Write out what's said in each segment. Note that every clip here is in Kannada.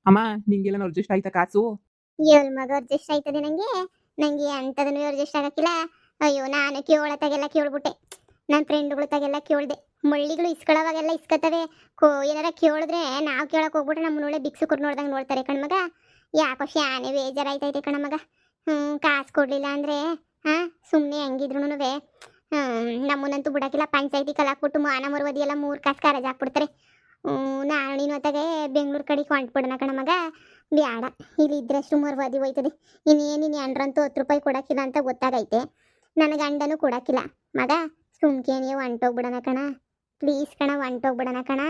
ಅಮ್ಮ ನಿಂಗೆಲ್ಲ ಅಡ್ಜಸ್ಟ್ ಆಯ್ತಾ ಕಾಸು? ಏಳ್ ಮಗ ಅಡ್ಜಸ್ಟ್ ಆಯ್ತದೆ ನಂಗೆ ಅಂತದನ್ನು ಅಡ್ಜಸ್ಟ್ ಆಗಕ್ಕಿಲ್ಲ. ಅಯ್ಯೋ ನಾನು ಕೇಳತ್ತಾಗೆಲ್ಲ ಕೇಳ್ಬಿಟ್ಟೆ, ನನ್ನ ಫ್ರೆಂಡ್ಗಳು ತಾಗೆಲ್ಲ ಕೇಳ್ದೆ. ಮಳ್ಳಿಗಳು ಇಸ್ಕೊಳ್ಳೋವಾಗೆಲ್ಲ ಇಸ್ಕೊತವೆ. ಏನಾರ ಕೇಳಿದ್ರೆ ನಾವು ಕೇಳಕ್ ಹೋಗ್ಬಿಟ್ರೆ ನಮ್ಮ ಒಳ್ಳೆ ಭಿಕ್ಷುಕರು ನೋಡ್ದಂಗೆ ನೋಡ್ತಾರೆ ಕಣ್ಮಗ. ಯಾಕೋ ಶಾನೆ ಬೇಜಾರಾಯ್ತೈತೆ ಕಣಮಗ. ಕಾಸು ಕೊಡ್ಲಿಲ್ಲ ಅಂದ್ರೆ ಸುಮ್ಮನೆ ಹೆಂಗಿದ್ರು ನಮ್ಮನ್ನಂತೂ ಬಿಡಕ್ಕಿಲ್ಲ. ಪಂಚಾಯತಿ ಕಲಾಕ್ಬಿಟ್ಟು ಮಾನ ಮರುವದಿ ಎಲ್ಲ 3 ಕಾಸು ಕಾರಜ್ ಹಾಕ್ಬಿಡ್ತಾರೆ. ನಾನು ನೀನು ಹೊತ್ತಾಗೆ ಬೆಂಗಳೂರು ಕಡೆಗೆ ಹೊಂಟ್ಬಿಡೋಣ ಕಣಮಗ. ಬ್ಯಾಡ, ಇಲ್ಲಿ ಇದ್ರಷ್ಟು ಮರುವದಿ ಹೋಯ್ತದೆ. ಇನ್ನೇನು ಎಂಡ್ರಂತೂ 10 ರೂಪಾಯಿ ಕೊಡಕ್ಕಿಲ್ಲ ಅಂತ ಗೊತ್ತಾಗೈತೆ. ನನ್ನ ಗಂಡನೂ ಕೊಡಕ್ಕಿಲ್ಲ. ಮಗ ಸುಮ್ಕೆ ನೀವು ಹೊಂಟೋಗ್ಬಿಡೋಣ ಕಣ, ಪ್ಲೀಸ್ ಕಣ, ಹೊಂಟೋಗ್ಬಿಡೋಣ ಕಣ.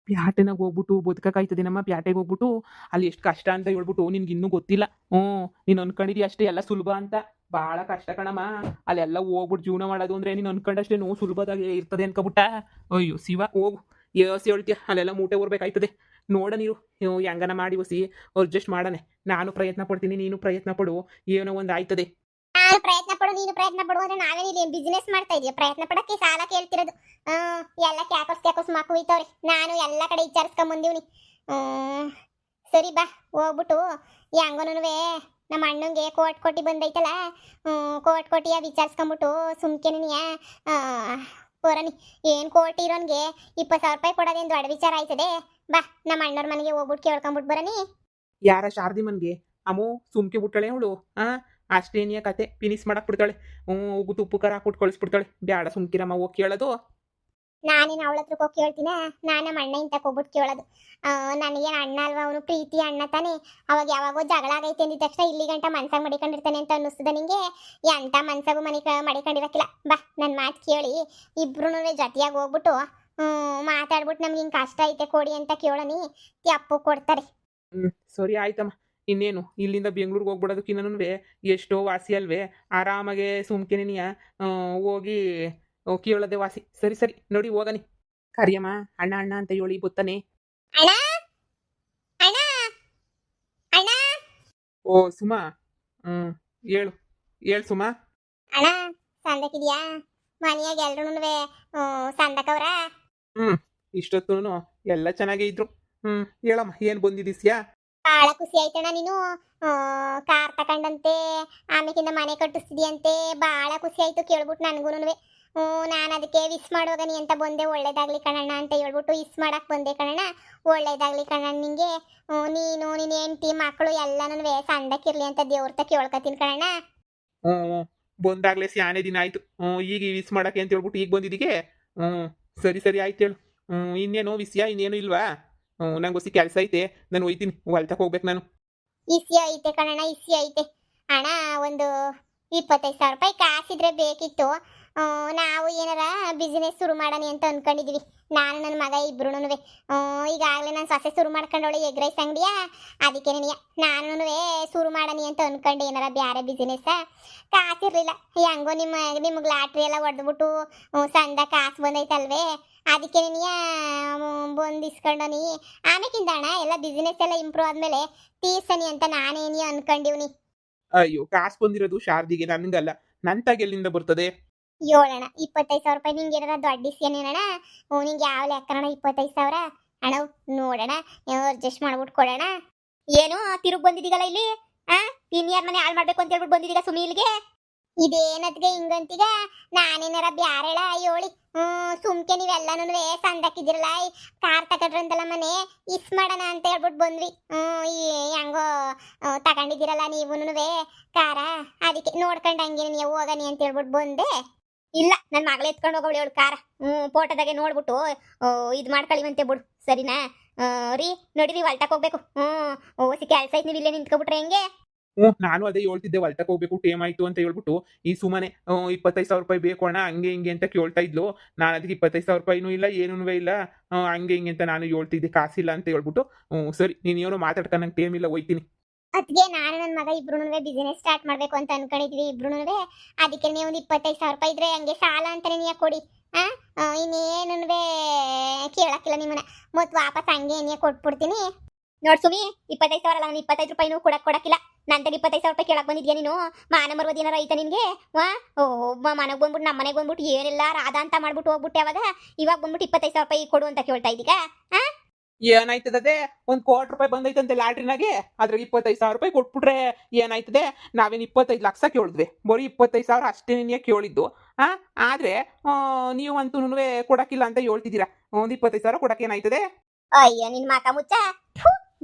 ಪ್ಯಾಟೆನಾಗ ಹೋಗ್ಬಿಟ್ಟು ಬದುಕಕ್ಕಾಯ್ತದೆ ನಮ್ಮ ಪ್ಯಾಟೆಗೆ ಹೋಗ್ಬಿಟ್ಟು ಅಲ್ಲಿ ಎಷ್ಟು ಕಷ್ಟ ಅಂತ ಹೇಳ್ಬಿಟ್ಟು ನಿನ್ಗೆ ಇನ್ನೂ ಗೊತ್ತಿಲ್ಲ. ನೀನು ಅನ್ಕೊಂಡಿದ್ದಿ ಅಷ್ಟೇ ಎಲ್ಲ ಸುಲಭ ಅಂತ. ಭಾಳ ಕಷ್ಟ ಕಣಮ್ಮ ಅಲ್ಲೆಲ್ಲ ಹೋಗ್ಬಿಟ್ಟು ಜೀವನ ಮಾಡೋದು ಅಂದರೆ ನೀನು ಅನ್ಕೊಂಡಷ್ಟೇ ಸುಲಭದಾಗಿ ಇರ್ತದೆ ಅನ್ಕೊಬಿಟ್ಟ. ಅಯ್ಯೋ ಶಿವ, ಹೋಗು ಯೋಸಿ ಹೇಳ್ತೀಯ, ಅಲ್ಲೆಲ್ಲ ಮೂಟೆ ಹೊರ್ಬೇಕಾಯ್ತದೆ. ನೋಡ ನೀವು ಹೆಂಗನ ಮಾಡಿ ಹೊಸಿ ಅಡ್ಜಸ್ಟ್ ಮಾಡನೆ. ನಾನು ಪ್ರಯತ್ನ ಪಡ್ತೀನಿ, ನೀನು ಪ್ರಯತ್ನ ಪಡು, ಏನೋ ಒಂದು ಆಯ್ತದೆ. ನಾನು ಪ್ರಯತ್ನ ಪಡು, ನೀನು ಪ್ರಯತ್ನ ಪಡು ಅಂದ್ರೆ ನಾವೇನಿಲ್ಲ ಬಿಸ್ನೆಸ್ ಮಾಡ್ತಾ ಇದೀಯ. ಪ್ರಯತ್ನ ಪಡಕ್ಕೆ ಸಾಲ ಕೇಳ್ತಿರೋದು. ಎಲ್ಲ ಕ್ಯಾಕೋಸ್ ಮಕ್ಕು ಹೋಯ್ತವ್ರಿ. ನಾನು ಎಲ್ಲ ಕಡೆ ವಿಚಾರಿಸ್ಕೊಂಡ್ ಬಂದೀವ್ನಿ. ಸರಿ ಬಾ, ಹೋಗ್ಬಿಟ್ಟು ಹೆಂಗೋನುವೆ ನಮ್ಮ ಅಣ್ಣಂಗೆ ಕೋಟ್ ಕೊಟ್ಟಿ ಬಂದೈತಲ್ಲ, ಕೋಟ್ ಕೊಟ್ಟಿಯ ವಿಚಾರಿಸ್ಕೊಂಬಿಟ್ಟು ಸುಮ್ಕೆನಿಯ ಬರನಿ. ಏನು ಕೋಟಿ ಇರೋನ್ಗೆ 20,000 ರೂಪಾಯಿ ಕೊಡೋದೇನು ದೊಡ್ಡ ವಿಚಾರ ಆಯ್ತದೆ. ಬಾ, ನಮ್ಮ ಅಣ್ಣವ್ರ ಮನೆಗೆ ಹೋಗ್ಬಿಟ್ಟು ಕೇಳ್ಕೊಂಬಿಟ್ಟು ಬರನಿ. ಯಾರ ಶಾರದಿ ಮನ್ಗೆ ಅಮ್ಮೋ ಸುಮ್ಕೆ ಬಿಟ್ಟಾಳೆ ಅವಳು. ಅಷ್ಟೇನಿಯ ಕತೆ ಫಿನಿಶ್ ಮಾಡಕ್ ಬಿಡ್ತಾಳೆ. ಹೋಗುತ್ತು ಉಪ್ಪು ಖಾರ ಹಾಕ್ಬಿಟ್ಟು ಕಳಿಸ್ಬಿಡ್ತಾಳೆ. ಬ್ಯಾಡ ಸುಮ್ಕಿರಮ್ಮ, ಹೋಗಿ ಕೇಳೋದು. ನಾನೇನು ಅವಳ ಹತ್ರಕ್ಕೆ ಹೋಗಿ ಕೇಳ್ತೀನ? ನಾನು ನಮ್ಮ ಅಣ್ಣ ಇಂತ ಹೋಗ್ಬಿಟ್ಟು ಕೇಳೋದು. ನನಗೇನು ಅಣ್ಣ ಅಲ್ವಾ, ಅವನು ಪ್ರೀತಿ ಅಣ್ಣ ತಾನೆ. ಅವಾಗ ಯಾವಾಗೋ ಜಗಳ ಆಗೈತೆ ಅಂದಿದ ತಕ್ಷಣ ಇಲ್ಲಿ ಗಂಟ ಮನ್ಸಾಗ ಮಡಿಕೊಂಡಿರ್ತಾನೆ ಅಂತ ಅನ್ನಿಸ್ತದ ನಿಂಗೆ? ಎಂತ ಮನ್ಸಾಗೂ ಮಡಿಕೊಂಡಿರಕ್ಕಿಲ್ಲ. ಬಾ, ನನ್ನ ಮಾತು ಕೇಳಿ ಇಬ್ರು ಜೊತೆಯಾಗಿ ಹೋಗ್ಬಿಟ್ಟು ಮಾತಾಡ್ಬಿಟ್ಟು ನಮ್ಗೆ ಹಿಂಗೆ ಕಷ್ಟ ಐತೆ ಕೊಡಿ ಅಂತ ಕೇಳನಿ. ಅಪ್ಪು ಕೊಡ್ತಾರೆ. ಸರಿ ಆಯ್ತಮ್ಮ. ಇನ್ನೇನು ಇಲ್ಲಿಂದ ಬೆಂಗ್ಳೂರಿಗೆ ಹೋಗ್ಬಿಡೋದಕ್ಕಿನ್ನೂ ಎಷ್ಟೋ ವಾಸಿ ಅಲ್ವೇ. ಆರಾಮಾಗೆ ಸುಮ್ಕೆನಿಯ ಹೋಗಿ ಕೇಳೋದೆ ವಾಸಿ. ಸರಿ ಸರಿ ನೋಡಿ ಹೋಗನಿ. ಕರಿಯಮ್ಮ, ಅಣ್ಣ ಅಣ್ಣ ಅಂತ ಹೇಳಿ ಬತ್ತಾನೆ. ಅಣ್ಣ ಅಣ್ಣ ಅಣ್ಣ. ಓ ಸುಮಾ, ಹೇಳು ಹೇಳು ಸುಮಾ. ಅಣ್ಣ ಸಂದಕ್ಕಿದ್ಯಾ? ಮನೆಯಾಗ ಎಲ್ರು ಸಂದಕವ್ರ? ಇಷ್ಟೊತ್ತು ಎಲ್ಲ ಚೆನ್ನಾಗೇ ಇದ್ರು. ಹೇಳಮ್ಮ, ಏನು ಬಂದಿದ್ದೀಸ್ಯಾ? ಭಾಳ ಖುಷಿ ಆಯ್ತಣ್ಣ. ನೀನು ಕಾರ್ ತಕೊಂಡಂತೆ, ಆಮೇಕಿಂದ ಮನೆ ಕಟ್ಟಿಸ್ತಿದ್ಯಂತೆ. ಭಾಳ ಖುಷಿ ಆಯ್ತು ಕೇಳ್ಬಿಟ್ಟು ನನಗೂನುವೆ. ನಾನು ಅದಕ್ಕೆ ವಿಶ್ ಮಾಡೋಗನಿ ಅಂತ ಬಂದೆ. ಒಳ್ಳೇದಾಗ್ಲಿ ಕಣಣ್ಣ ಅಂತ ಹೇಳ್ಬಿಟ್ಟು ವಿಶ್ ಮಾಡಕ್ ಬಂದೆ ಕಣಣ್ಣ. ಒಳ್ಳೇದಾಗ್ಲಿ ಕಣಣ್ಣ ನಿಂಗೆ. ನೀನು ನಿನ್ನ ಹೆಂಡತಿ ಮಕ್ಕಳು ಎಲ್ಲನೂ ಸಂದಕ್ಕಿರ್ಲಿ ಅಂತ ದೇವ್ರ ಕೇಳ್ಕೊತೀನಿ ಕಣಣ್ಣ. ಬಂದಾಗ್ಲೇ ಸ್ಯಾನೆ ದಿನ ಆಯ್ತು. ಈಗ ವಿಶ್ ಮಾಡಕ್ಕೆ ಅಂತ ಹೇಳ್ಬಿಟ್ಟು ಈಗ ಬಂದಿದ್ದೀಗೆ. ಸರಿ ಸರಿ ಆಯ್ತು ಹೇಳು. ಇನ್ನೇನು ವಿಷಯ ಇನ್ನೇನು ಇಲ್ವಾ? ನಂಗೆ ಹೊಸಿ ಕೆಲಸ ಐತೆ, ನಾನು ಹೋಯ್ತೀನಿ. ಹೊಲ್ತಕ್ಕೆ ಹೋಗ್ಬೇಕು ನಾನು. ಇಸಿ ಐತೆ ಕಣಣ್ಣ, ಇಸಿ ಐತೆ. ಅಣ್ಣ ಒಂದು 25,000 ರೂಪಾಯಿ ಕಾಸಿದ್ರೆ ಬೇಕಿತ್ತು. ನಾವು ಏನಾರ ಬಿಸಿನೆಸ್ ಶುರು ಮಾಡೋಣ ಅಂತ ಅನ್ಕೊಂಡಿದೀವಿ. ನಾನು ನನ್ನ ಮಗ ಇಬ್ರುನುವೆ. ಈಗಾಗಲೇ ನಾನು ಸೊಸೆ ಶುರು ಮಾಡ್ಕೊಂಡವಳೆ ಎಗ್ ರೈಸ್ ಅಂಗಡಿಯ. ಅದಕ್ಕೆ ನಾನು ಶುರು ಮಾಡೋಣ ಅಂತ ಅನ್ಕೊಂಡು ಏನಾರ ಬೇರೆ ಬಿಸಿನೆಸ್. ಕಾಸಿರ್ಲಿಲ್ಲ. ಹೆಂಗೋ ನಿಮ್ಗೆ ಲಾಟ್ರಿ ಎಲ್ಲ ಹೊಡೆದ್ಬಿಟ್ಟು ಸಂದ ಕಾಸು ಬಂದೈತಲ್ವೇ, ಅದಕ್ಕೆ ಬಂದು ಇಸ್ಕೊಂಡನಿ. ಆಮೇಕಿಂದ ಅಣ್ಣ ಎಲ್ಲ ಬಿಸಿನೆಸ್ ಎಲ್ಲ ಇಂಪ್ರೂವ್ ಆದ್ಮೇಲೆ ತೀರ್ಸನಿ ಅಂತ ನಾನೇನಿ ಅನ್ಕೊಂಡಿವ್ನಿ. ಅಯ್ಯೋ, ಕಾಸು ಬಂದಿರೋದು ಶಾರದಿಗೆ, ನನಗಲ್ಲ. ನನ್ನ ತಾಗ ಎಲ್ಲಿಂದ ಬರ್ತದೆ? ಏಳಣ್ಣ 25,000 ರೂಪಾಯಿ ನಿಂಗೆ ಏನಾರ ದೊಡ್ಡ ಇಸ್ಯನೇನಣ್ಣ? ನಿಂಗೆ ಯಾವ ಲೆಕ್ಕಣ್ಣ 25,000? ಅಣ್ಣ ನೋಡೋಣ, ಅಡ್ಜಸ್ಟ್ ಮಾಡ್ಬಿಟ್ಟು ಕೊಡೋಣ. ಏನು ತಿರುಗಿ ಬಂದಿದ್ದೀಗಲ್ಲ ಇಲ್ಲಿ? ಇನ್ಯಾರ ಮನೆ ಹಾಳು ಮಾಡ್ಬೇಕು ಅಂತ ಹೇಳ್ಬಿಟ್ಟು ಬಂದಿದ್ದೀಗ ಸುಮ್ಮನೆ ಇಲ್ಲಿಗೆ? ಇದೇನದ್ಗೆ ಹಿಂಗಂತೀಗ? ನಾನೇನಾರ ಬ್ಯಾರೆಳ ಹೇಳಿ? ಸುಮ್ಕೆ ನೀವೆಲ್ಲನೂ ಸಂದಕ್ಕಿದಿರಲ್ಲ, ಕಾರ್ ತಗೊಂಡ್ರಂತಲ್ಲ ಮನೆ ಇಸ್ ಮಾಡೋಣ ಅಂತ ಹೇಳ್ಬಿಟ್ಟು ಬಂದ್ವಿ. ಹೆಂಗೋ ತಗೊಂಡಿದ್ದೀರಲ್ಲ ನೀವುನುವೆ ಕಾರ, ಅದಕ್ಕೆ ನೋಡ್ಕೊಂಡು ಹಂಗೆ ನೀವು ಹೋಗನಿ ಅಂತ ಹೇಳ್ಬಿಟ್ಟು ಬಂದೆ. ಇಲ್ಲ, ನನ್ನ ಮಗಳ ಎತ್ಕೊಂಡು ಹೋಗೋಳು ಅವಳು ಕಾರ. ಫೋಟೋದಾಗೆ ನೋಡ್ಬಿಟ್ಟು ಇದು ಮಾಡ್ಕೊಳ್ಳಿವಂತೆ ಬಿಡು, ಸರಿನಾ? ರೀ ನೋಡಿರಿ, ಹೊಲ್ಟಕ್ಕೆ ಹೋಗ್ಬೇಕು. ಓಸಿ ಕೆಲಸ ಐತೆ, ನೀವು ಇಲ್ಲೇ ನಿಂತ್ಕೊಬಿಟ್ರೆ ಹೆಂಗೆ? ನಾನು ಅದೇ ಹೇಳ್ತಿದ್ದೆ, ಹೊಲ್ತಕ್ಕೆ ಹೋಗ್ಬೇಕು, ಟೇಮ್ ಆಯ್ತು ಅಂತ ಹೇಳ್ಬಿಟ್ಟು. ಈ ಸುಮ್ಮನೆ 25,000 ರೂಪಾಯಿ ಬೇಕು ಅಣ್ಣ ಹಂಗೆ ಹಿಂಗೆ ಅಂತ ಕೇಳ್ತಾ ಇದ್ಲು. ನಾನು ಅದಕ್ಕೆ 25,000 ರೂಪಾಯಿನೂ ಇಲ್ಲ, ಏನೂ ಇಲ್ಲ, ಹಂಗೆ ಹಿಂಗೆ ಅಂತ ನಾನು ಹೇಳ್ತಿದ್ದೆ, ಕಾಸಿಲ್ಲ ಅಂತ ಹೇಳ್ಬಿಟ್ಟು. ಸರಿ, ನೀನು ಏನೋ ಮಾತಾಡ್ಕೊಂಡು ಟೇಮ್ ಇಲ್ಲ, ಹೋಯ್ತೀನಿ. ಅದಕ್ಕೆ ನಾನು ನನ್ನ ಮಗ ಇಬ್ರುನುವೆ ಬಿಸಿನೆಸ್ ಸ್ಟಾರ್ಟ್ ಮಾಡಬೇಕು ಅಂತ ಅನ್ಕೊಂಡಿದ್ವಿ ಇಬ್ರುನುವೆ. ಅದಕ್ಕೆ ನೀವು ಒಂದು 25,000 ರೂಪಾಯಿ ಇದ್ರೆ ಹಂಗೆ ಸಾಲ ಅಂತಾನೆ ನೀವು ಕೊಡಿ. ಇನ್ನೇನುವೆ ಕೇಳಕ್ಕಿಲ್ಲ ನಿಮ್ಮನ್ನ, ಮತ್ತು ವಾಪಸ್ ಹಂಗೆ ಏನೇ ಕೊಟ್ಬಿಡ್ತೀನಿ. ನೋಡ್ ಸುಮಿ, 25,000 ಅಲ್ಲ, ನಾನು 25 ರೂಪಾಯಿನೂ ಕೊಡಕ್ಕಿಲ್ಲ. ನಂತರ 25,000 ರೂಪಾಯಿ ಕೇಳಕ್ ಬಂದಿದ್ಯಾ ನೀನು? ಮಾನ ಮರುವದಿ ಏನಾರ ಐತ ನಿನ್ಗೆ? ಮನೆಗೆ ಬಂದ್ಬಿಟ್ಟು ನಮ್ಮ ಮನೆಗೆ ಬಂದ್ಬಿಟ್ಟು ಏನೆಲ್ಲ ರಾಧಾ ಅಂತ ಮಾಡ್ಬಿಟ್ಟು ಹೋಗ್ಬಿಟ್ಟೆ. ಅವಾಗ ಇವಾಗ ಬಂದ್ಬಿಟ್ಟು 25,000 ರೂಪಾಯಿ ಕೊಡು ಅಂತ ಕೇಳ್ತಾ ಇದ್ದೀಗ? ಏನಾಯ್ತದೆ 1 ಕೋಟಿ ರೂಪಾಯಿ ಬಂದೈತಂತೆ ಲಾಟ್ರಿನಾಗೆ. ಅದ್ರಾಗ 25,000 ರೂಪಾಯಿ ಕೊಟ್ಬಿಟ್ರೆ ಏನಾಯ್ತದೆ? ನಾವೇನು 25 ಲಕ್ಷ ಕೇಳಿದ್ವಿ, ಬರೀ 25,000 ಅಷ್ಟೇ ನೀನೇ ಕೇಳಿದ್ದು. ಆ ಆದ್ರೆ ನೀವಂತೂ ಕೊಡಕ್ಕಿಲ್ಲ ಅಂತ ಹೇಳ್ತಿದ್ದೀರಾ. ಒಂದು 25,000 ಕೊಡಕ್ಕೆ ಏನಾಯ್ತದೆ? ಅಯ್ಯೋ ನಿನ್ ಮಕ ಮುಚ್ಚ.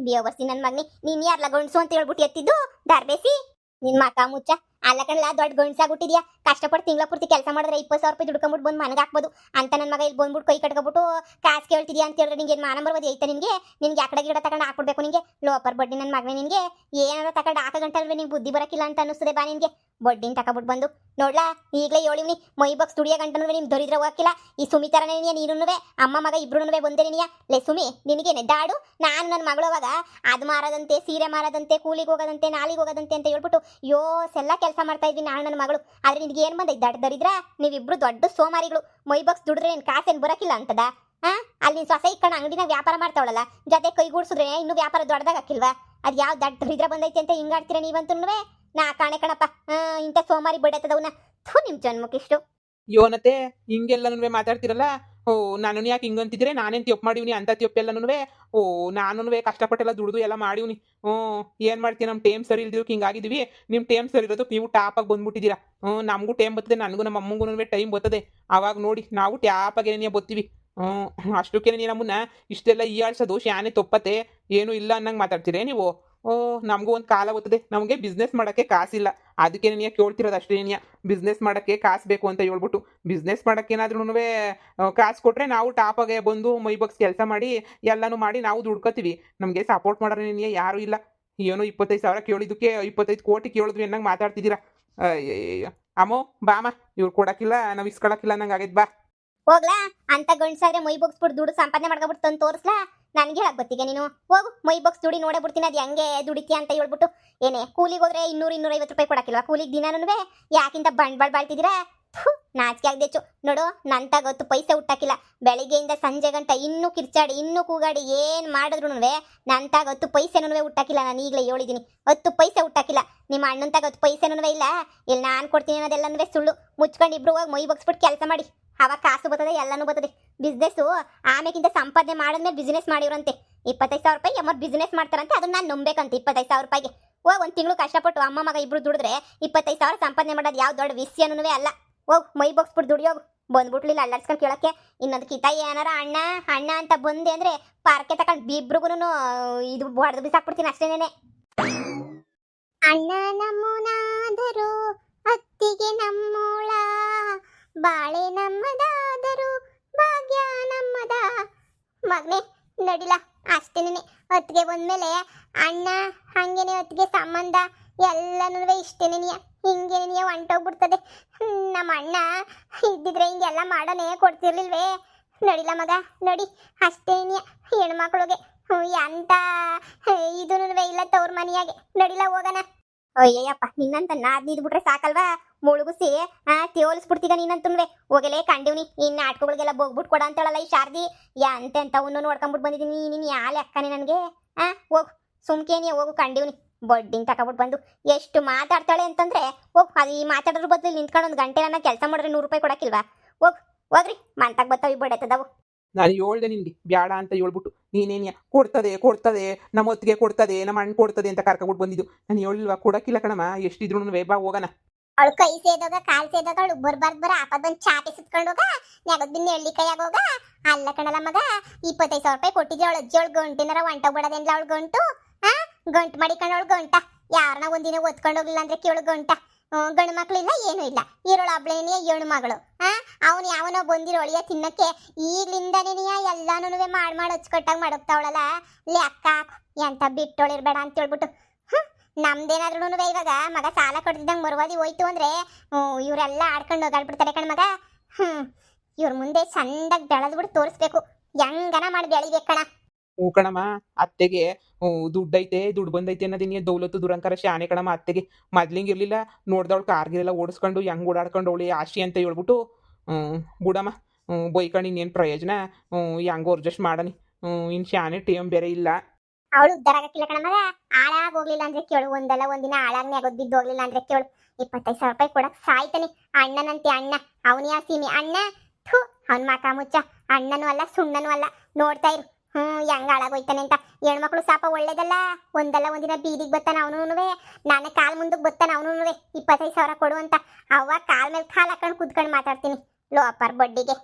ಬಿಯೋವರ್ಸಿ ನನ್ ಮಗ್ನಿ, ನೀನ್ ಯಾರ್ಲ ಗಂಡ್ಸು ಅಂತ ಹೇಳ್ಬಿಟ್ಟು ಎತ್ತಿದ್ದು ದಾರ್ಬೇಸಿ. ನಿನ್ ಮಕ ಮುಚ್ಚ. ಅಲ್ಲ ಕಣ್ಲ, ದೊಡ್ಡ ಗಂಡ್ಸಾಗ್ಬಿಟ್ಟಿದ್ಯಾ. ಕಷ್ಟಪಟ್ಟು ತಿಂಗಳ ಪೂರ್ತಿ ಕೆಲಸ ಮಾಡಿದ್ರೆ 20,000 ರೂಪಾಯಿ ದುಡ್ಕೊಂಬಿಟ್ಟು ಬಂದು ಮನೆಗೆ ಹಾಕ್ಬೋದು ಅಂತ ನನ್ನ ಮಗ ಇಲ್ಲಿ ಬಂದ್ಬಿಟ್ಟು ಕೈ ಕಟ್ಕೊಬಿಟ್ಟು ಕಾಸು ಕೇಳ್ತಿದ್ಯಾ ಅಂತ ಹೇಳಿದ್ರೆ ನಿಂಗೆ ಮಾನ ಬರ್ಬೋದು ಐತೆ ನಿನ್ಗೆ. ನಿನ್ಗೆ ಯಾಕಡೆ ಗಿಡ ತಗೊಂಡು ಹಾಕ್ಬಿಡ್ಬೇಕು ನಿಂಗೆ? ಲೋಪರ್ ಬಡ್ಡಿ ನನ್ನ ಮಗನೇ ನಿನ್ಗೆ. ಏನಾರ ತಗೊಂಡು ಹಾಕ ಗಂಟಲ್ವೇ ನಿಂಗೆ ಬುದ್ಧಿ ಬರಕಿಲ್ಲ ಅಂತ ಅನ್ನಿಸ್ತದೆ ಬಾ ನಿನ್ಗೆ. ಬಡ್ಡಿನ ತಗೊಬಿಟ್ಟು ಬಂದು ನೋಡ್ಲಾ, ಈಗಲೇ ಹೇಳಿವ್ನಿ ಮೈ ಬಾಕ್ಸ್ ದುಡಿಯೋ ಗಂಟನೂ ನಿಮ್ ದರಿದ್ರ ಹೋಗಿಲ್ಲ. ಈ ಸುಮಿ ತರನೇ ನೀನುನುವೆ ಅಮ್ಮ ಮಗ ಇಬ್ರು ಬಂದೇ ನೀಯ. ಲೇ ಸುಮಿ, ನಿನಗೇನೆ ದಾಡು? ನಾನು ನನ್ನ ಮಗಳು ಅವಾಗ ಅದು ಮಾರದಂತೆ, ಸೀರೆ ಮಾರದಂತೆ, ಕೂಲಿಗೆ ಹೋಗೋದಂತೆ, ನಾಲಿಗೆ ಹೋಗೋದಂತೆ ಅಂತ ಹೇಳ್ಬಿಟ್ಟು ಎಲ್ಲ ಕೆಲಸ ಮಾಡ್ತಾ ಇದ್ವಿ ನಾನು ನನ್ನ ಮಗಳು. ಆದ್ರೆ ನಿನ್ಗೆ ಏನ್ ಬಂದೈತೆ ದಡ್ಡ ದರಿದ್ರ? ನೀವಿಬ್ರು ದೊಡ್ಡ ಸೋಮಾರಿಗಳು. ಮೈ ಬಾಕ್ಸ್ ದುಡಿದ್ರೆ ಏನ್ ಕಾಸೇನ್ ಬರಕಿಲ್ಲ ಅಂತದ? ಅಲ್ಲಿ ನೀನ್ ಸೊಸೆ ಇಕ್ಕಣ ಅಂಗಡಿನ ವ್ಯಾಪಾರ ಮಾಡ್ತಾವಳಲ್ಲ, ಜೊತೆ ಕೈಗೂಡ್ಸಿದ್ರೆ ಇನ್ನು ವ್ಯಾಪಾರ ದೊಡ್ಡದಾಗ ಹಾಕಿಲ್ವಾ? ಅದ್ ಯಾವ ದಡ್ಡ ದರಿದ್ರ ಬಂದೈತೆ ಅಂತ ಹಿಂಗಾಡ್ತೀರ ನೀವಂತೂ? ನಾ ಕಾಣೆ ಕಣಪ್ಪ, ಇಂಥ ಸೋಮಾರಿ ಬಡತದವನ್ನ. ನಿಮ್ ಜನ್ಮಕ್ಕಿಷ್ಟು ಯೋನತೆ ಹಿಂಗೆಲ್ಲನೂ ಮಾತಾಡ್ತಿರಲ್ಲ. ನಾನು ಯಾಕೆ ಹಿಂಗಂತಿದ್ರೆ ನಾನೇನು ತಪ್ಪು ಮಾಡಿವ್ನಿ ಅಂತ ತಪ್ಪು ಎಲ್ಲನೂ? ನಾನು ಕಷ್ಟಪಟ್ಟೆಲ್ಲ ದುಡ್ದು ಎಲ್ಲ ಮಾಡಿವ್ನಿ. ಏನು ಮಾಡ್ತೀನಿ, ನಮ್ಮ ಟೈಮ್ ಸರಿ ಇಲ್ದಿರೋಕೆ ಹಿಂಗಾಗಿದ್ದೀವಿ. ನಿಮ್ಮ ಟೈಮ್ ಸರಿ ಇರೋದಕ್ಕೆ ನೀವು ಟಾಪಾಗಿ ಬಂದ್ಬಿಟ್ಟಿದ್ದೀರಾ. ನಮಗೂ ಟೈಮ್ ಬರ್ತದೆ, ನನಗೂ ನಮ್ಮ ಅಮ್ಮಂಗೂ ಟೈಮ್ ಬರ್ತದೆ. ಅವಾಗ ನೋಡಿ ನಾವು ಟ್ಯಾಪಾಗೇನೇ ಬರ್ತೀವಿ. ಅಷ್ಟಕ್ಕೇನೆ ನೀವು ನಮ್ಮನ್ನ ಇಷ್ಟೆಲ್ಲ ಈಯಾಳ್ಸೋದು ಶಾನೆ ತಪ್ಪತ್ತೆ. ಏನು ಇಲ್ಲ ಅನ್ನಂಗೆ ಮಾತಾಡ್ತೀರೇ ನೀವು? ನಮಗೂ ಒಂದು ಕಾಲ ಬರ್ತದೆ, ನಮಗೆ ಬಿಸ್ನೆಸ್ ಮಾಡೋಕ್ಕೆ ಕಾಸಿಲ್ಲ. ಅದಕ್ಕೆ ನೀನು ಕೇಳ್ತಿರೋದು ಅಷ್ಟೇ. ನೀನು ಬಿಸ್ನೆಸ್ ಮಾಡೋಕ್ಕೆ ಕಾಸು ಬೇಕು ಅಂತ ಹೇಳ್ಬಿಟ್ಟು, ಬಿಸ್ನೆಸ್ ಮಾಡೋಕ್ಕೆ ಏನಾದ್ರೂ ಕಾಸು ಕೊಟ್ಟರೆ ನಾವು ಟಾಪಾಗೆ ಬಂದು ಮೈ ಬಾಕ್ಸ್ ಕೆಲಸ ಮಾಡಿ ಎಲ್ಲನೂ ಮಾಡಿ ನಾವು ದುಡ್ಕೋತೀವಿ. ನಮಗೆ ಸಪೋರ್ಟ್ ಮಾಡೋರು ನೀನು ಯಾರೂ ಇಲ್ಲ. ಏನೋ 25,000 ಕೇಳಿದ್ದಕ್ಕೆ 25 ಕೋಟಿ ಕೇಳಿದ್ವಿ ಅನ್ನಂಗೆ ಮಾತಾಡ್ತಿದ್ದೀರಾ. ಅಯ್ಯಯ್ಯ ಅಮ್ಮೋ ಬಾಮ, ಇವ್ರು ಕೊಡೋಕ್ಕಿಲ್ಲ, ನಾವು ಇಸ್ಕೊಳಕ್ಕಿಲ್ಲ ಅನ್ನಂಗೆ ಆಗೈತೆ. ಬಾ ಹೋಗ್ಲಾ. ಅಂತ ಗಂಡ್ಸಾದ್ರೆ ಮೈ ಬಗ್ಸ್ಬಿಟ್ಟು ದುಡ್ಡು ಸಂಪಾದನೆ ಮಾಡ್ಕೊಬಿಟ್ಟು ತಂದು ತೋರಿಸ್ಲಾ? ನನ್ಗೆ ಹೇಳಕ್ ಬತ್ತೀಗ ನೀನು? ಹೋಗು, ಮೈ ಬಾಕ್ಸ್ ದುಡಿ ನೋಡೇ ಬಿಡ್ತೀನಿ ಅದು ಹೆಂಗೆ ದುಡಿತೀಯ ಅಂತ ಹೇಳ್ಬಿಟ್ಟು. ಏನೇ ಕೂಲಿಗೆ ಹೋದ್ರೆ 200-250 ರೂಪಾಯಿ ಕೊಡಕ್ಕಿಲ್ವಾ? ಕೂಲಿಗೆ ದಿನಾನುವೆ ಯಾಕಿಂತ ಬಂಡವಾಳ ಬಾಳ್ತಿದ್ದೀರಾ? ನಾಚಿಕೆ ಆಗ್ದೆಚ್ಚು ನೋಡು. ನಂತ ಗೊತ್ತು ಪೈಸೆ ಹುಟ್ಟಾಕಿಲ್ಲ. ಬೆಳಿಗ್ಗೆಯಿಂದ ಸಂಜೆ ಗಂಟ ಇನ್ನೂ ಕಿರ್ಚಾಡಿ ಇನ್ನೂ ಕೂಗಾಡಿ ಏನ್ ಮಾಡಿದ್ರು ನಂತ ಗೊತ್ತು ಪೈಸೆನೂ ಹುಟ್ಟಾಕಿಲ್ಲ. ನಾನು ಈಗಲೇ ಹೇಳಿದ್ದೀನಿ, 10 ಪೈಸೆ ಹುಟ್ಟಾಕಿಲ್ಲ. ನಿಮ್ಮ ಅಣ್ಣಂತ ಗೊತ್ತು ಪೈಸೆನೂ ಇಲ್ಲ. ಇಲ್ಲಿ ನಾನು ಕೊಡ್ತೀನಿ ಅನ್ನೋದೆಲ್ಲನೂ ಸುಳ್ಳು. ಮುಚ್ಕೊಂಡು ಇಬ್ರು ಹೋಗಿ ಮೈ ಬಗ್ಸ್ಬಿಟ್ಟು ಕೆಲಸ ಮಾಡಿ, ಅವಾಗ ಕಾಸು ಬರ್ತದೆ, ಎಲ್ಲನೂ ಬರ್ತದೆ. ಬಿಸ್ನೆಸ್ಸು ಆಮೇಕಿಂತ ಸಂಪಾದನೆ ಮಾಡಿದ್ಮೇಲೆ ಬಿಸ್ನೆಸ್ ಮಾಡಿವ್ರಂತೆ. 25,000 ರೂಪಾಯಿ ಅಮ್ಮ ಬಿಸ್ನೆಸ್ ಮಾಡ್ತಾರಂತೆ, ಅದನ್ನ ನಾನು ನಂಬೇಕಂತೆ. 25,000 ರೂಪಾಯಿಗೆ ಹೋಗಿ ಒಂದು ತಿಂಗಳು ಕಷ್ಟಪಟ್ಟು ಅಮ್ಮ ಮಗ ಇಬ್ರು ದುಡಿದ್ರೆ 25,000 ಸಂಪಾದನೆ ಮಾಡೋದು ಯಾವ ದೊಡ್ಡ ವಿಷಯನೂ ಅಲ್ಲ. ಹೋಗಿ ಮೈ ಬಾಕ್ಸ್ಬಿಟ್ಟು ದುಡಿಯೋಗು. ಬಂದ್ಬಿಟ್ಲಿಲ್ಲ ಅಲ್ಲಾಡ್ಸ್ಕೊಂಡು ಕೇಳಕ್ಕೆ. ಇನ್ನೊಂದು ಕಿತ ಏನಾರ ಅಣ್ಣ ಅಣ್ಣ ಅಂತ ಬಂದೆ ಅಂದ್ರೆ ಪಾರ್ಕೆ ತಗೊಂಡು ಇಬ್ರಿಗೂ ಇದು ಹೊಡೆದು ಬಿಸಾಕ್ಬಿಡ್ತೀನಿ ಅಷ್ಟೇನೆ. ಅಣ್ಣ ನಮ್ಮನಾದರೂ ಅತ್ತಿಗೆ ನಮ್ಮೋಳ, ಬಾಳೆ ನಮ್ಮದಾದರೂ ಭಾಗ್ಯ ನಮ್ಮದ. ಮಗನೇ ನಡಿಲ ಅಷ್ಟೇನೆ. ಹೊತ್ತಿಗೆ ಬಂದ್ಮೇಲೆ ಅಣ್ಣ ಹಂಗೇನೆ ಹೊತ್ತಿಗೆ ಸಂಬಂಧ ಎಲ್ಲನೂ ಇಷ್ಟೇನೆ. ಹಿಂಗೇನೆ ಹೊಂಟೋಗ್ಬಿಡ್ತದೆ. ನಮ್ಮ ಅಣ್ಣ ಇದ್ದಿದ್ರೆ ಹಿಂಗೆಲ್ಲ ಮಾಡೋನೇ ಕೊಡ್ತಿರ್ಲಿಲ್ವೇ? ನಡಿಲ ಮಗ ನಡಿ ಅಷ್ಟೇನೆ. ಹೆಣ್ಮಕ್ಳಿಗೆ ಎಂತ ಇದೂ ಇಲ್ಲ ತವ್ರ ಮನೆಯಾಗೆ. ನಡಿಲ ಹೋಗೋಣ. ಅಯ್ಯಯ್ಯಪ್ಪ, ನಿನ್ನಂತ ನಾದ್ನಿದ್ ಬಿಟ್ರೆ ಸಾಕಲ್ವಾ? ಮುಳುಗುಸಿ ತೇವಲಿಸ್ಬಿಡ್ತೀಗ ನೀನಂತುನ್ವೆ. ಹೋಗಲೇ ಕಂಡಿವ್ನಿ. ಇನ್ನು ಆಟ್ಕೊಗಳಿಗೆಲ್ಲ ಬೋಗ್ಬಿಟ್ಟು ಕೊಡ ಅಂತೇಳಲ್ಲ ಈ ಶಾರದಿ. ಎಂತೆಂತ ಅವನು ನೋಡ್ಕೊಂಬಿಟ್ಟು ಬಂದಿದ್ದೀನಿ. ನೀನು ಯಾ ಲೆಕ್ಕನೆ ನನಗೆ? ಹೋಗು ಸುಮ್ಕೇನಿಯ, ಹೋಗು ಕಂಡಿವ್ನಿ. ಬಡ್ಡಿನ ತಗೊಬಿಟ್ಟು ಬಂದು ಎಷ್ಟು ಮಾತಾಡ್ತಾಳೆ ಅಂತಂದ್ರೆ ಹೋಗು. ಅದು ಈ ಮಾತಾಡೋದ್ರ ಬದಲು ನಿಂತ್ಕೊಂಡು 1 ಗಂಟೆ ನನ್ನ ಕೆಲಸ ಮಾಡಿದ್ರೆ 100 ರೂಪಾಯಿ ಕೊಡಕ್ಕಿಲ್ವಾ? ಹೋಗ್ರಿ ಮಂತಾಗ ಬರ್ತಾವೆ ಬಡತದವು. ನಾನು ಹೇಳ್ದೆ ನಿನ್ಗೆ ಬ್ಯಾಡ ಅಂತ ಹೇಳ್ಬಿಟ್ಟು, ನೀನೇನಿಯ ಕೊಡ್ತದೆ ನಮ್ಮ ಹೊತ್ತಿಗೆ ಕೊಡ್ತದೆ, ನಮ್ಮ ಅಣ್ಣ ಕೊಡ್ತದೆ ಅಂತ ಕರ್ಕೊಬಿಟ್ಟು ಬಂದಿದ್ದು. ನಾನು ಹೇಳಿಲ್ವಾ ಕೊಡಕ್ಕಿಲ್ಲ ಕಣಮ್ಮ, ಎಷ್ಟಿದ್ರು ಬಾ ಹೋಗೋಣ. ಅವಳು ಕೈ ಸೇದೋಗ ಕಾಲ್ ಸೇದೋಗ ಅವಳು ಬರ್ಬಾರ್ದು ಬರ ಆಪದ್ ಬಂದು ಚಾಪೆ ಸುತ್ಕೊಂಡೋಗ ನೆಗದ್ ಬಿನ್ನ ಎಳ್ಳಿ ಕೈಯಾಗೋಗ. ಅಲ್ಲ ಕಣಲ್ಲ ಮಗ, 25,000 ರೂಪಾಯಿ ಕೊಟ್ಟಿದ್ರೆ ಅವಳು ಅಜ್ಜಿ ಅವಳು ಗಂಟಿನಾರ ಹೊಂಟೋಗ್ಬಿಡೋದೇನ್ಲ ಅವಳು ಗಂಟು. ಗಂಟು ಮಾಡಿಕೊಂಡು ಅವಳು ಗಂಟ ಯಾರನ್ನ ಒಂದಿನ ಒತ್ಕೊಂಡೋಗ್ಲಿಲ್ಲ ಅಂದ್ರೆ ಕೇಳು ಗಂಟ. ಗಂಡು ಮಕ್ಳಿಲ್ಲ ಏನೂ ಇಲ್ಲ, ಇರೋಳು ಒಬ್ಳೇನಿಯ ಹೆಣ್ಣು ಮಗಳು. ಅವನು ಯಾವನೋ ಬಂದಿರೋ ಒಳಿಯ ತಿನ್ನಕ್ಕೆ ಈಗ್ಲಿಂದನೇ ಎಲ್ಲಾನು ಮಾಡಿ ಹಚ್ಕೊಟ್ಟಾಗ ಮಾಡೋಗ್ತಾವಳಲ್ಲ. ಲೆಕ್ಕ ಎಂತ ಬಿಟ್ಟೊಳಿರ್ಬೇಡ ಅಂತ ಹೇಳ್ಬಿಟ್ಟು ನಮ್ದೇನಾದ್ರೂ ಇವಾಗ ಮಗ ಸಾಲ ಕೊಡ್ತಿದ್ದಂಗೆ ಮರುವಾದಿ ಹೋಯ್ತು ಅಂದ್ರೆ ಇವರೆಲ್ಲ ಆಡ್ಕೊಂಡು ಹೋಗಾಡ್ಬಿಡ್ತಾರೆ ಕಣ ಮಗ. ಇವ್ರ ಮುಂದೆ ಚಂದಾಗಿ ಬೆಳೆದ್ಬಿಟ್ಟು ತೋರಿಸ್ಬೇಕು, ಹೆಂಗನ ಮಾಡಿ ಬೆಳಿಬೇಕು ಕಣ. ಹ್ಞೂ ಕಣಮ್ಮ, ಅತ್ತೆಗೆ ದುಡ್ಡೈತೆ ದುಡ್ಡು ಬಂದೈತೆ ಅನ್ನೋದಿನ ದೌಲತ್ತು ದುರಂಕಾರ ಶಾನೆ ಕಣಮ್ಮ. ಅತ್ತೆಗೆ ಮೊದ್ಲಿಂಗೆ ಇರಲಿಲ್ಲ, ನೋಡ್ದವಳು ಕಾರ್ಗಿರೆಲ್ಲ ಓಡಿಸ್ಕೊಂಡು ಹೆಂಗೆ ಓಡಾಡ್ಕೊಂಡು ಅವಳಿ ಆಶಿ ಅಂತ ಹೇಳ್ಬಿಟ್ಟು ಬಿಡಮ್ಮ. ಬೈಕೊಂಡು ಇನ್ನೇನು ಪ್ರಯೋಜನ? ಹೆಂಗೋ ಅಡ್ಜಸ್ಟ್ ಮಾಡನಿ. ಇನ್ನು ಶಾನೆ ಟೈಮ್ ಬೇರೆ ಇಲ್ಲ. ಅವಳು ಉದ್ದಾರ ಆಗಕ್ಕಿಲ್ಲ ಕಣ ಮಗ. ಹಾಳಾಗಿ ಹೋಗ್ಲಿಲ್ಲ ಅಂದ್ರೆ ಕೇಳು, ಒಂದಲ್ಲ ಒಂದಿನ ಹಾಳಾಗ್ನೇ ಆಗೋದು. ಬಿದ್ದು ಹೋಗ್ಲಿಲ್ಲ ಅಂದ್ರೆ ಕೇಳು. 25,000 ರೂಪಾಯಿ ಕೊಡಕ್ ಸಾಯ್ತಾನೆ. ಅಣ್ಣನಂತೆ ಅಣ್ಣ, ಅವನೇ ಆ ಸೀಮೆ ಅಣ್ಣ. ಥೂ, ಅವ್ನ ಮಕ ಮುಚ್ಚ. ಅಣ್ಣನೂ ಅಲ್ಲ ಸುಣ್ಣನೂ ಅಲ್ಲ. ನೋಡ್ತಾ ಇರು, ಹೆಂಗ ಹಾಳಾಗೋಯ್ತಾನೆ ಅಂತ. ಹೆಣ್ಮಕ್ಳು ಸಾಪ ಒಳ್ಳೇದಲ್ಲ, ಒಂದಲ್ಲ ಒಂದಿನ ಬೀದಿಗೆ ಬರ್ತಾನ ಅವನುವೆ, ನಾನು ಕಾಲ್ ಮುಂದಕ್ಕೆ ಬರ್ತಾನ ಅವನುವೆ 25,000 ಕೊಡು ಅಂತ. ಅವ ಕಾಲ್ ಮೇಲೆ ಕಾಲ್ ಹಾಕೊಂಡು ಕುತ್ಕೊಂಡು ಮಾತಾಡ್ತೀನಿ ಲೋಪರ್ ಬಡ್ಡಿಗೆ.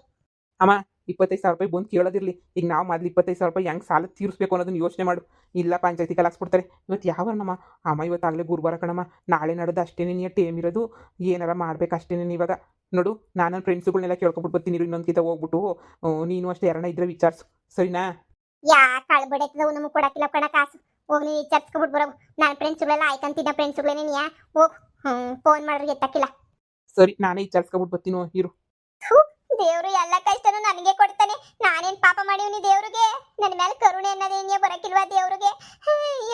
ಅಮ್ಮ 25,000 ರೂಪಾಯಿ ಬಂದು ಕೇಳೋದಿರಲಿ. ಈಗ ನಾವು ಮೊದಲು 25,000 ರೂಪಾಯಿ ಹೆಂಗೆ ಸಾಲ ತೀರಿಸ್ಬೇಕು ಅನ್ನೋದನ್ನ ಯೋಚನೆ ಮಾಡು. ಇಲ್ಲ ಪಂಚಾಯತಿ ಹಾಕ್ಸ್ಬಿಡ್ತಾರೆ. ಇವತ್ತು ಯಾವನಮ್ಮ ಅಮ್ಮ, ಇವತ್ತಾಗಲೇ ಗುರುವಾರ ಕಣಮ್ಮ, ನಾಳೆ ನಡೆದು ಅಷ್ಟೇನೆ ನೀ ಟೇಮ್ ಇರೋದು, ಏನಾರ ಮಾಡ್ಬೇಕು ಅಷ್ಟೇನೆ. ಇವಾಗ ನೋಡು, ನಾನು ನನ್ನ ಫ್ರೆಂಡ್ಸ್ಗಳನ್ನೆಲ್ಲ ಕೇಳ್ಕೊಬಿಟ್ಟು ಬರ್ತೀನಿ. ಇನ್ನೊಂದ್ಕಿಂತ ಹೋಗ್ಬಿಟ್ಟು ನೀನು ಅಷ್ಟೇ ಯಾರನ್ನ ಇದ್ರೆ ವಿಚಾರಿಸು, ಸರಿನಾ? ಯಾಕೆ ಕಳ್ಬಿಡೈತದವು ನಮಗೆ ಕೊಡಕ್ಕಿಲ್ಲ ಕಣ ಕಾಸು. ಹೋಗಿ ನೀವು ವಿಚಾರಿಸ್ಕೊಬಿಟ್ಟು ಬರೋವು. ನನ್ನ ಫ್ರೆಂಡ್ಸ್ಗಳೆಲ್ಲ ಆಯ್ತಂತಿದ್ದ ಫ್ರೆಂಡ್ಸ್ಗಳೇನೇ ನೀ ಹೋಗು. ಫೋನ್ ಮಾಡ್ರಿ ಎತ್ತಕ್ಕಿಲ್ಲ. ಸರಿ, ನಾನೇ ವಿಚಾರಿಸ್ಕೊಬಿಟ್ಟು ಬರ್ತೀನಿ ಇರು. ದೇವ್ರು ಎಲ್ಲ ಕಷ್ಟನೂ ನನಗೆ ಕೊಡ್ತಾನೆ. ನಾನೇನ್ ಪಾಪ ಮಾಡಿವ್ನಿ ದೇವ್ರಿಗೆ? ನನ್ನ ಮೇಲೆ ಕರುಣೆ ಅನ್ನೋದೇನೇ ಬರಕಿಲ್ವಾ ದೇವ್ರಿಗೆ?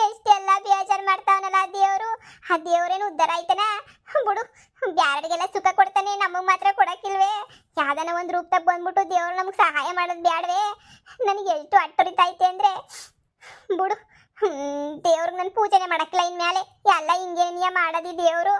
ಎಷ್ಟೆಲ್ಲ ಬೇಜಾರು ಮಾಡ್ತಾವನಲ್ಲ ದೇವ್ರು. ಆ ದೇವ್ರೇನು ಉದ್ಧಾರ ಆಯ್ತಾನ? ಬಿಡು, ಬ್ಯಾರಡಿಗೆಲ್ಲ ಸುಖ ಕೊಡ್ತಾನೆ, ನಮಗ್ ಮಾತ್ರ ಕೊಡಕ್ಕಿಲ್ವೇ? ಯಾವ್ದಾನ ಒಂದ್ ರೂಪದಾಗ ಬಂದ್ಬಿಟ್ಟು ದೇವ್ರು ನಮಗ್ ಸಹಾಯ ಮಾಡೋದು ಬ್ಯಾಡ್ವೇ? ನನಗೆ ಎಷ್ಟು ಅಟ್ಟರಿತೈತೆ ಅಂದ್ರೆ ಬಿಡು. ದೇವ್ರಿಗೆ ನಾನು ಪೂಜೆನೆ ಮಾಡಕ್ಕಿಲ್ಲ ಇನ್ಮೇಲೆ. ಎಲ್ಲ ಹಿಂಗೇನಿಯ ಮಾಡೋದಿ ದೇವ್ರು.